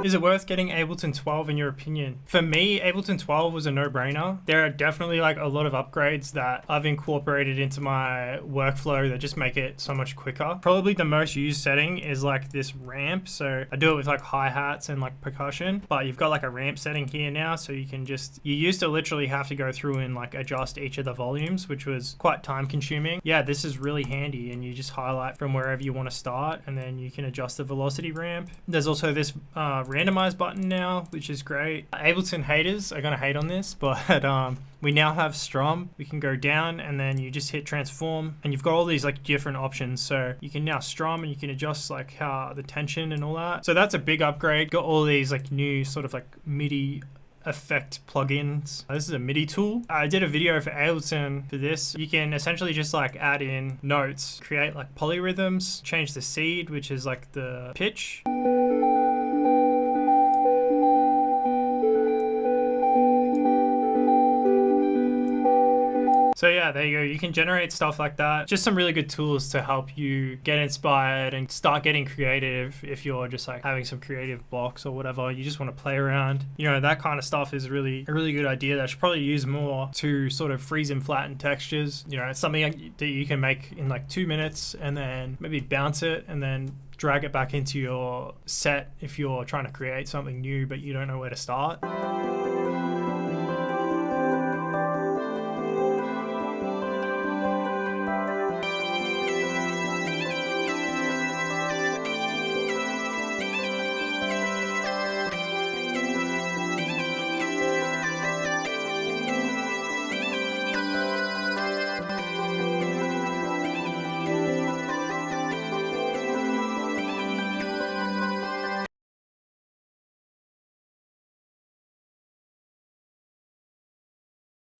Is it worth getting Ableton 12 in your opinion? For me, Ableton 12 was a no-brainer. There are definitely like a lot of upgrades that I've incorporated into my workflow that just make it so much quicker. Probably the most used setting is like this ramp. So I do it with like hi-hats and like percussion, but you've got like a ramp setting here now. So you can just, you used to literally have to go through and like adjust each of the volumes, which was quite time consuming. Yeah, this is really handy, and you just highlight from wherever you want to start, and then you can adjust the velocity ramp. There's also this randomize button now, which is great. Ableton haters are gonna hate on this, but we now have strum. We can go down and then you just hit transform, and you've got all these like different options. So you can now strum and you can adjust like how the tension and all that. So that's a big upgrade. Got all these like new sort of like MIDI effect plugins. This is a MIDI tool. I did a video for Ableton for this. You can essentially just like add in notes, create like polyrhythms, change the seed, which is like the pitch. So yeah, there you go. You can generate stuff like that. Just some really good tools to help you get inspired and start getting creative if you're just like having some creative blocks or whatever. You just want to play around. You know, that kind of stuff is really a really good idea that I should probably use more to sort of freeze and flatten textures. You know, it's something that you can make in like 2 minutes and then maybe bounce it and then drag it back into your set if you're trying to create something new but you don't know where to start.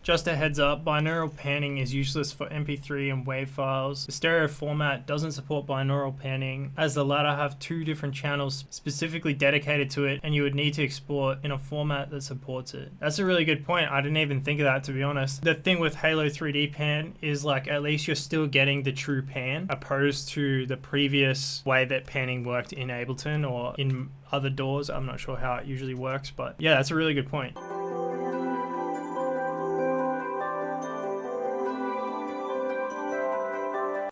Just a heads up, binaural panning is useless for MP3 and WAV files. The stereo format doesn't support binaural panning, as the latter have 2 different channels specifically dedicated to it, and you would need to export in a format that supports it. That's a really good point. I didn't even think of that, to be honest. The thing with Halo 3D Pan is like at least you're still getting the true pan, opposed to the previous way that panning worked in Ableton or in other DAWs. I'm not sure how it usually works, but yeah, that's a really good point.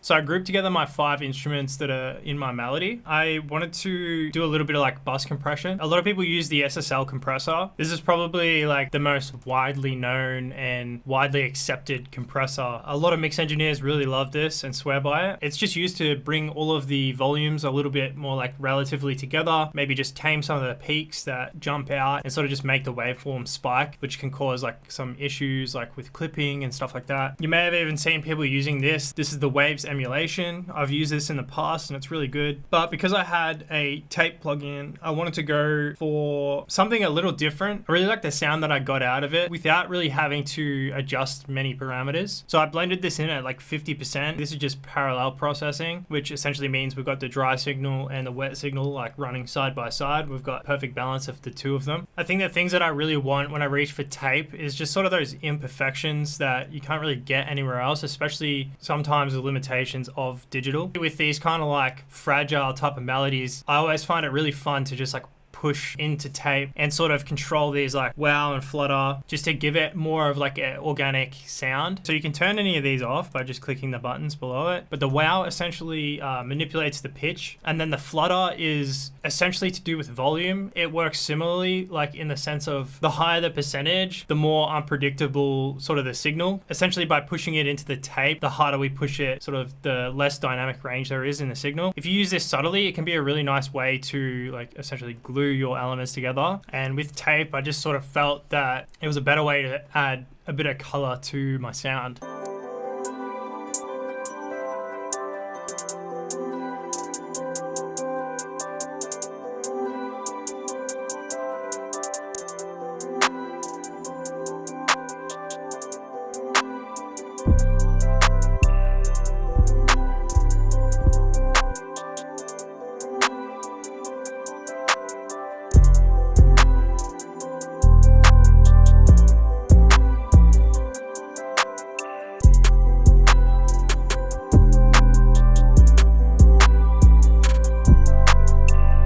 So I grouped together my 5 instruments that are in my melody. I wanted to do a little bit of like bus compression. A lot of people use the SSL compressor. This is probably like the most widely known and widely accepted compressor. A lot of mix engineers really love this and swear by it. It's just used to bring all of the volumes a little bit more like relatively together, maybe just tame some of the peaks that jump out and sort of just make the waveform spike, which can cause like some issues like with clipping and stuff like that. You may have even seen people using this. This is the Waves emulation. I've used this in the past and it's really good, but because I had a tape plugin, I wanted to go for something a little different. I really like the sound that I got out of it without really having to adjust many parameters. So I blended this in at like 50%. This is just parallel processing, which essentially means we've got the dry signal and the wet signal like running side by side. We've got perfect balance of the 2 of them. I think the things that I really want when I reach for tape is just sort of those imperfections that you can't really get anywhere else, especially sometimes the limitations of digital. With these kind of like fragile type of melodies, I always find it really fun to just like push into tape and sort of control these like wow and flutter just to give it more of like an organic sound. So you can turn any of these off by just clicking the buttons below it. But the wow essentially manipulates the pitch, and then the flutter is essentially to do with volume. It works similarly, like in the sense of the higher the percentage, the more unpredictable sort of the signal. Essentially by pushing it into the tape, the harder we push it, sort of the less dynamic range there is in the signal. If you use this subtly, it can be a really nice way to like essentially glue your elements together. And with tape, I just sort of felt that it was a better way to add a bit of color to my sound.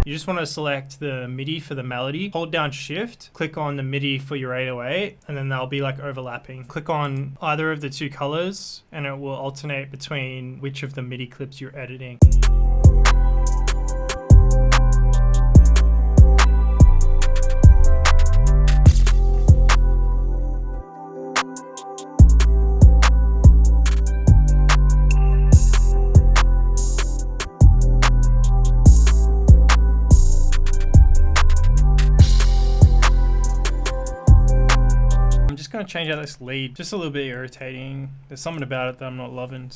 You just want to select the MIDI for the melody, hold down shift, click on the MIDI for your 808, and then they'll be like overlapping. Click on either of the two colors and it will alternate between which of the MIDI clips you're editing. Going to change out this lead, just a little bit irritating. There's something about it that I'm not loving.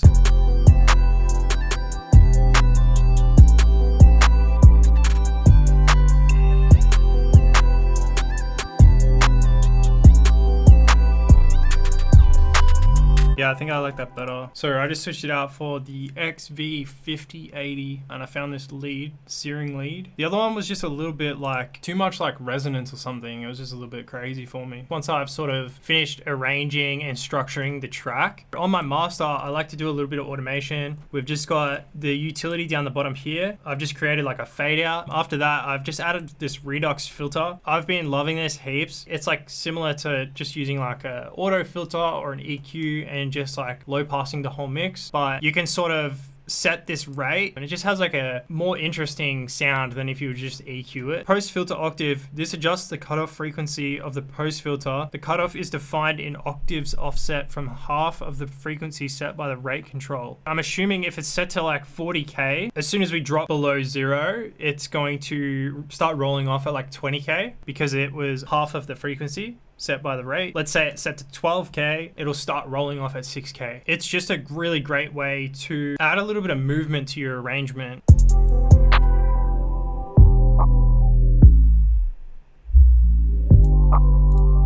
Yeah, I think I like that better. So I just switched it out for the XV5080 and I found this lead, searing lead. The other one was just a little bit like too much like resonance or something. It was just a little bit crazy for me. Once I've sort of finished arranging and structuring the track, on my master, I like to do a little bit of automation. We've just got the utility down the bottom here. I've just created like a fade out. After that, I've just added this redux filter. I've been loving this heaps. It's like similar to just using like a auto filter or an EQ and just like low passing the whole mix, but you can sort of set this rate and it just has like a more interesting sound than if you would just EQ it. Post filter octave, this adjusts the cutoff frequency of the post filter. The cutoff is defined in octaves offset from half of the frequency set by the rate control. I'm assuming if it's set to like 40K, as soon as we drop below 0, it's going to start rolling off at like 20K because it was half of the frequency set by the rate. Let's say it's set to 12K, it'll start rolling off at 6K. It's just a really great way to add a little bit of movement to your arrangement.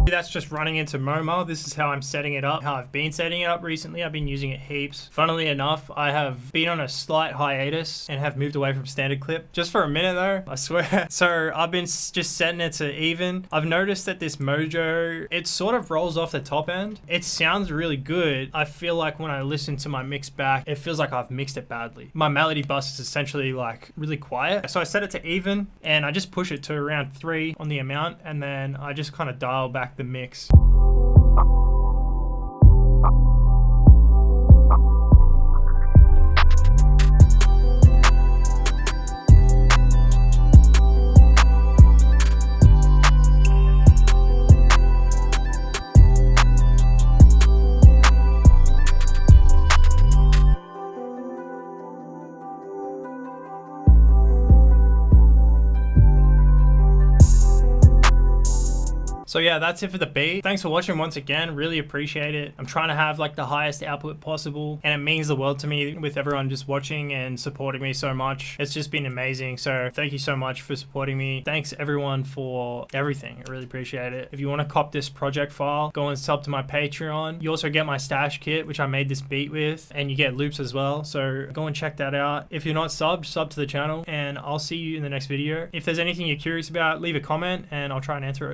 That's just running into MoMA. This is how I'm setting it up, how I've been setting it up recently. I've been using it heaps. Funnily enough, I have been on a slight hiatus and have moved away from standard clip. Just for a minute though, I swear. So I've been just setting it to even. I've noticed that this Mojo, it sort of rolls off the top end. It sounds really good. I feel like when I listen to my mix back, it feels like I've mixed it badly. My melody bus is essentially like really quiet. So I set it to even and I just push it to around 3 on the amount and then I just kind of dial back the mix. So yeah, that's it for the beat. Thanks for watching once again. Really appreciate it. I'm trying to have like the highest output possible and it means the world to me with everyone just watching and supporting me so much. It's just been amazing. So thank you so much for supporting me. Thanks everyone for everything. I really appreciate it. If you want to cop this project file, go and sub to my Patreon. You also get my stash kit, which I made this beat with, and you get loops as well. So go and check that out. If you're not subbed, sub to the channel and I'll see you in the next video. If there's anything you're curious about, leave a comment and I'll try and answer it.